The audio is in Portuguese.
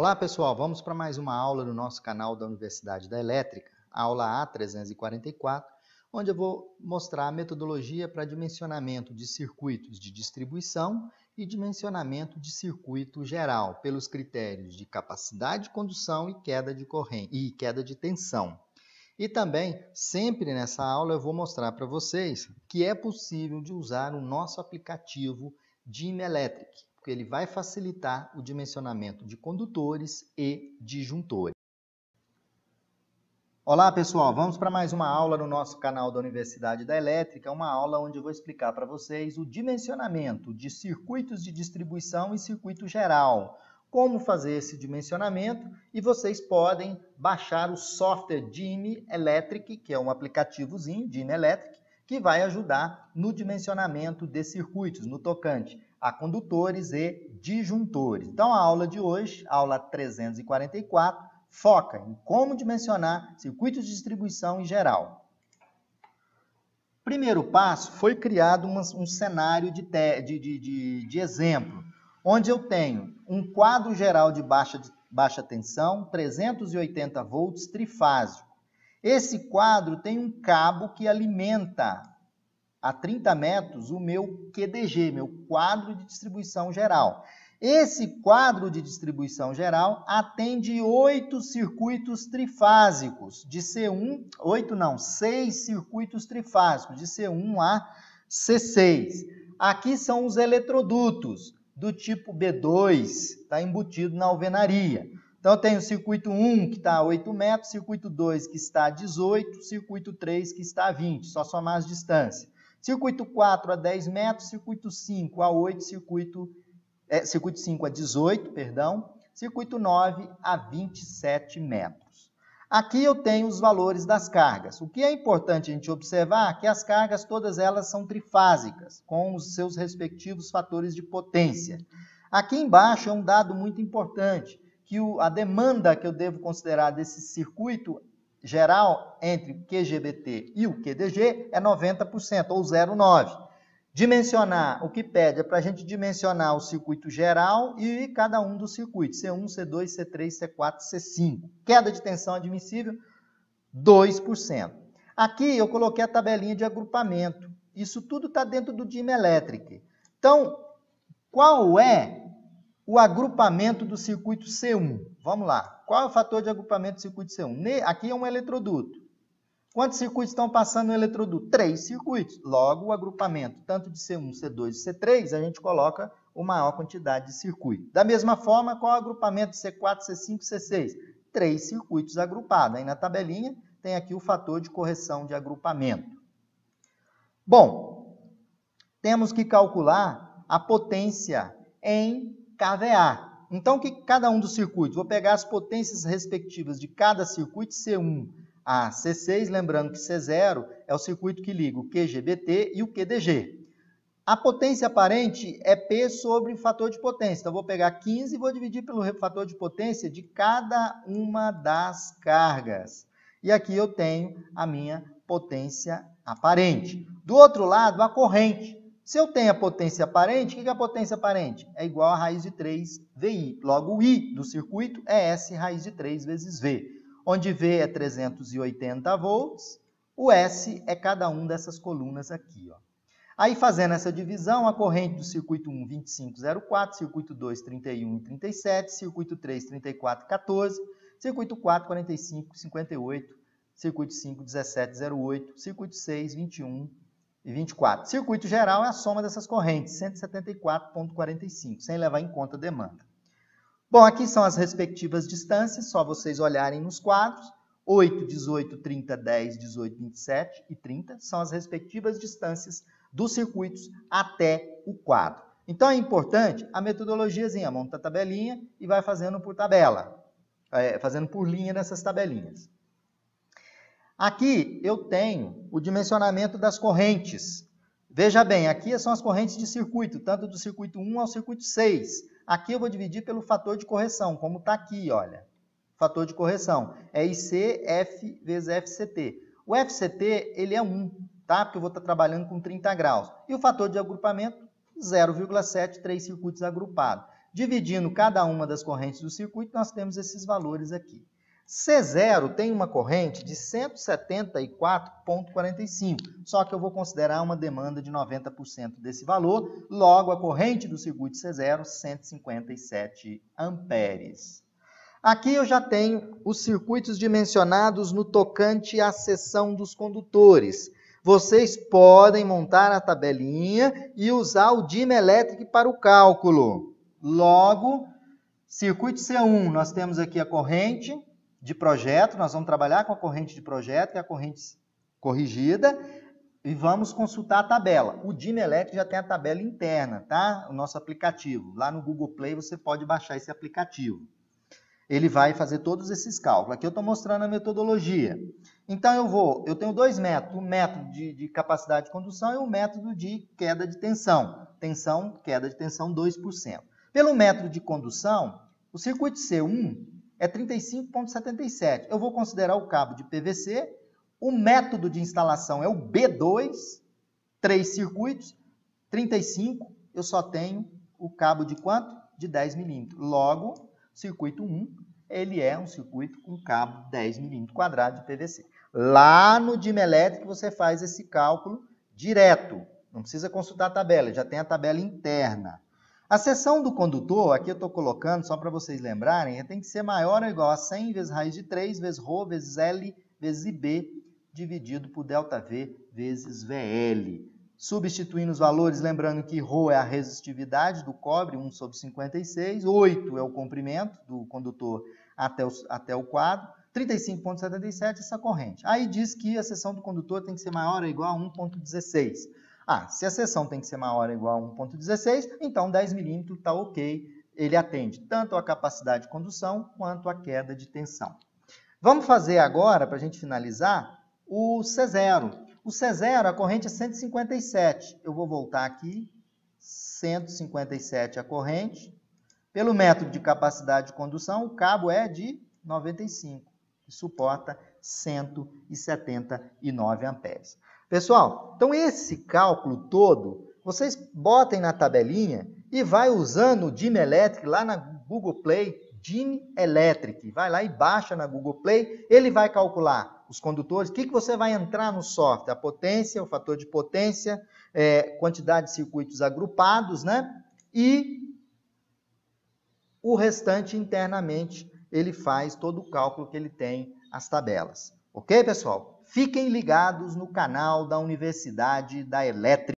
Olá pessoal, vamos para mais uma aula no nosso canal da Universidade da Elétrica, aula A344, onde eu vou mostrar a metodologia para dimensionamento de circuitos de distribuição e dimensionamento de circuito geral, pelos critérios de capacidade de condução e queda de corrente e queda de tensão. E também, sempre nessa aula, eu vou mostrar para vocês que é possível de usar o nosso aplicativo Dimelectric, porque ele vai facilitar o dimensionamento de condutores e disjuntores. Olá pessoal, vamos para mais uma aula no nosso canal da Universidade da Elétrica, uma aula onde eu vou explicar para vocês o dimensionamento de circuitos de distribuição e circuito geral, como fazer esse dimensionamento, e vocês podem baixar o software Dimelectric, que é um aplicativozinho, Dimelectric, que vai ajudar no dimensionamento de circuitos, no tocante a condutores e disjuntores. Então, a aula de hoje, aula 344, foca em como dimensionar circuitos de distribuição em geral. Primeiro passo, foi criado um cenário de exemplo, onde eu tenho um quadro geral de baixa tensão, 380 volts, trifásico. Esse quadro tem um cabo que alimenta a 30 metros o meu QDG, meu quadro de distribuição geral. Esse quadro de distribuição geral atende 8 circuitos trifásicos, de C1, 6 circuitos trifásicos, de C1 a C6. Aqui são os eletrodutos do tipo B2, está embutido na alvenaria. Então, eu tenho o circuito 1, que está a 8 metros, circuito 2, que está a 18, circuito 3, que está a 20, só somar as distâncias. Circuito 4 a 10 metros, circuito 5 a 8, circuito 5 a 18, perdão, circuito 9 a 27 metros. Aqui eu tenho os valores das cargas. O que é importante a gente observar é que as cargas, todas elas são trifásicas, com os seus respectivos fatores de potência. Aqui embaixo é um dado muito importante, que a demanda que eu devo considerar desse circuito geral entre o QGBT e o QDG é 90%, ou 0,9%. Dimensionar, o que pede é para a gente dimensionar o circuito geral e cada um dos circuitos, C1, C2, C3, C4, C5. Queda de tensão admissível, 2%. Aqui eu coloquei a tabelinha de agrupamento. Isso tudo está dentro do Dimelectric. Então, qual é o agrupamento do circuito C1? Vamos lá. Qual é o fator de agrupamento do circuito C1? Aqui é um eletroduto. Quantos circuitos estão passando no eletroduto? 3 circuitos. Logo, o agrupamento, tanto de C1, C2 e C3, a gente coloca uma maior quantidade de circuitos. Da mesma forma, qual é o agrupamento de C4, C5 e C6? 3 circuitos agrupados. Aí na tabelinha tem aqui o fator de correção de agrupamento. Bom, temos que calcular a potência em kVA. Então, que cada um dos circuitos, vou pegar as potências respectivas de cada circuito, C1 a C6, lembrando que C0 é o circuito que liga o QGBT e o QDG. A potência aparente é P sobre o fator de potência. Então, eu vou pegar 15 e vou dividir pelo fator de potência de cada uma das cargas. E aqui eu tenho a minha potência aparente. Do outro lado, a corrente. Se eu tenho a potência aparente, o que é a potência aparente? É igual a raiz de 3 VI. Logo, o I do circuito é S raiz de 3 vezes V. Onde V é 380 volts, o S é cada um dessas colunas aqui. Ó. Aí, fazendo essa divisão, a corrente do circuito 1, 25,04, circuito 2, 31,37, circuito 3, 34,14, circuito 4, 45,58, circuito 5, 17,08, circuito 6, 21 e 24. Circuito geral é a soma dessas correntes, 174,45, sem levar em conta a demanda. Bom, aqui são as respectivas distâncias, só vocês olharem nos quadros. 8, 18, 30, 10, 18, 27 e 30 são as respectivas distâncias dos circuitos até o quadro. Então, é importante a metodologiazinha, monta a tabelinha e vai fazendo por tabela, fazendo por linha nessas tabelinhas. Aqui eu tenho o dimensionamento das correntes. Veja bem, aqui são as correntes de circuito, tanto do circuito 1 ao circuito 6. Aqui eu vou dividir pelo fator de correção, como está aqui, olha. Fator de correção é IC, F vezes FCT. O FCT, ele é 1, tá? Porque eu vou estar trabalhando com 30 graus. E o fator de agrupamento, 0,7, 3 circuitos agrupados. Dividindo cada uma das correntes do circuito, nós temos esses valores aqui. C0 tem uma corrente de 174,45, só que eu vou considerar uma demanda de 90% desse valor, logo a corrente do circuito C0, 157 amperes. Aqui eu já tenho os circuitos dimensionados no tocante à seção dos condutores. Vocês podem montar a tabelinha e usar o dielétrico para o cálculo. Logo, circuito C1, nós temos aqui a corrente de projeto, nós vamos trabalhar com a corrente de projeto, que é a corrente corrigida, e vamos consultar a tabela. O dielétrico já tem a tabela interna, tá? O nosso aplicativo. Lá no Google Play você pode baixar esse aplicativo. Ele vai fazer todos esses cálculos. Aqui eu estou mostrando a metodologia. Então eu tenho dois métodos, o método de capacidade de condução e o método de queda de tensão. Queda de tensão 2%. Pelo método de condução, o circuito C1 é 35,77. Eu vou considerar o cabo de PVC, o método de instalação é o B2, 3 circuitos, 35, eu só tenho o cabo de quanto? De 10 milímetros. Logo, circuito 1, ele é um circuito com cabo 10 milímetros quadrado de PVC. Lá no dielétrico você faz esse cálculo direto, não precisa consultar a tabela, já tem a tabela interna. A seção do condutor, aqui eu estou colocando, só para vocês lembrarem, tem que ser maior ou igual a 100 vezes raiz de 3, vezes ρ, vezes L, vezes IB, dividido por ΔV, vezes VL. Substituindo os valores, lembrando que ρ é a resistividade do cobre, 1 sobre 56, 8 é o comprimento do condutor até o quadro, 35,77 essa corrente. Aí diz que a seção do condutor tem que ser maior ou igual a 1,16. Se a seção tem que ser maior ou igual a 1,16, então 10 milímetros está ok. Ele atende tanto a capacidade de condução quanto a queda de tensão. Vamos fazer agora, para a gente finalizar, o C0. O C0, a corrente é 157. Eu vou voltar aqui, 157 a corrente. Pelo método de capacidade de condução, o cabo é de 95, que suporta 179 amperes. Pessoal, então esse cálculo todo, vocês botem na tabelinha e vai usando o dielétrico lá na Google Play, dielétrico. Vai lá e baixa na Google Play, ele vai calcular os condutores. O que você vai entrar no software? A potência, o fator de potência, quantidade de circuitos agrupados, né? E o restante internamente ele faz todo o cálculo que ele tem, as tabelas. Ok, pessoal? Fiquem ligados no canal da Universidade da Elétrica.